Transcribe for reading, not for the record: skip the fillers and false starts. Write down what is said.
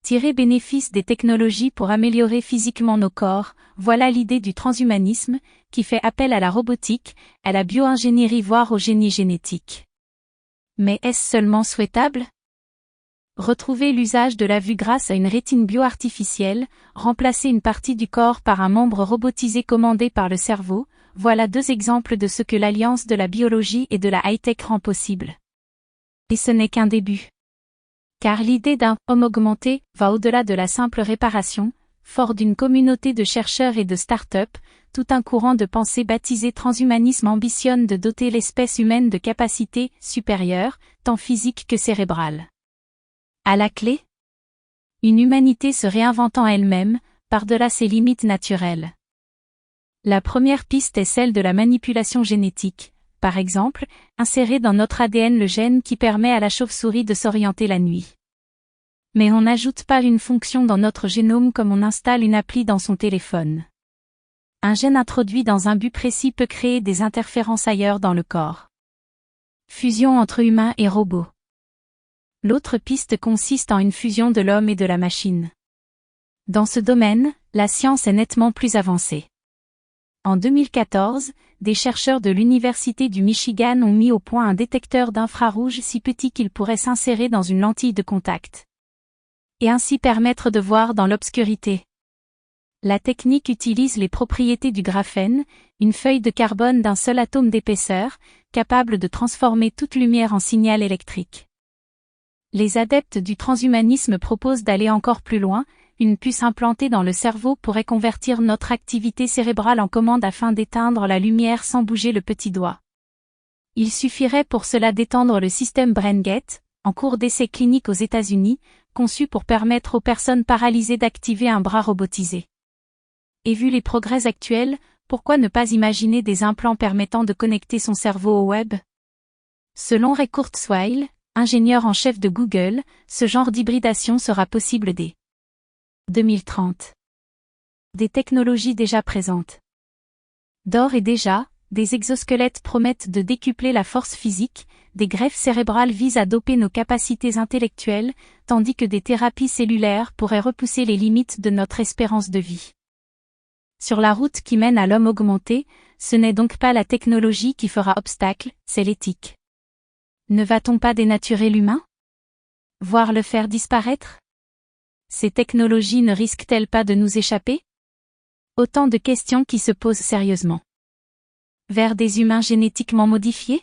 Tirer bénéfice des technologies pour améliorer physiquement nos corps, voilà l'idée du transhumanisme, qui fait appel à la robotique, à la bioingénierie voire au génie génétique. Mais est-ce seulement souhaitable ? Retrouver l'usage de la vue grâce à une rétine bio-artificielle, remplacer une partie du corps par un membre robotisé commandé par le cerveau, voilà 2 exemples de ce que l'alliance de la biologie et de la high-tech rend possible. Et ce n'est qu'un début. Car l'idée d'un « homme augmenté » va au-delà de la simple réparation, fort d'une communauté de chercheurs et de start-up, tout un courant de pensée baptisé transhumanisme ambitionne de doter l'espèce humaine de capacités supérieures, tant physiques que cérébrales. À la clé, une humanité se réinventant elle-même, par-delà ses limites naturelles. La première piste est celle de la manipulation génétique, par exemple, insérer dans notre ADN le gène qui permet à la chauve-souris de s'orienter la nuit. Mais on n'ajoute pas une fonction dans notre génome comme on installe une appli dans son téléphone. Un gène introduit dans un but précis peut créer des interférences ailleurs dans le corps. Fusion entre humains et robots. L'autre piste consiste en une fusion de l'homme et de la machine. Dans ce domaine, la science est nettement plus avancée. En 2014, des chercheurs de l'Université du Michigan ont mis au point un détecteur d'infrarouge si petit qu'il pourrait s'insérer dans une lentille de contact. Et ainsi permettre de voir dans l'obscurité. La technique utilise les propriétés du graphène, une feuille de carbone d'un seul atome d'épaisseur, capable de transformer toute lumière en signal électrique. Les adeptes du transhumanisme proposent d'aller encore plus loin. Une puce implantée dans le cerveau pourrait convertir notre activité cérébrale en commande afin d'éteindre la lumière sans bouger le petit doigt. Il suffirait pour cela d'étendre le système BrainGate, en cours d'essai clinique aux États-Unis, conçu pour permettre aux personnes paralysées d'activer un bras robotisé. Et vu les progrès actuels, pourquoi ne pas imaginer des implants permettant de connecter son cerveau au web ? Selon Ray Kurzweil, ingénieur en chef de Google, ce genre d'hybridation sera possible dès 2030. Des technologies déjà présentes. D'ores et déjà, des exosquelettes promettent de décupler la force physique, des greffes cérébrales visent à doper nos capacités intellectuelles, tandis que des thérapies cellulaires pourraient repousser les limites de notre espérance de vie. Sur la route qui mène à l'homme augmenté, ce n'est donc pas la technologie qui fera obstacle, c'est l'éthique. Ne va-t-on pas dénaturer l'humain ? Voire le faire disparaître ? Ces technologies ne risquent-elles pas de nous échapper ? Autant de questions qui se posent sérieusement. Vers des humains génétiquement modifiés ?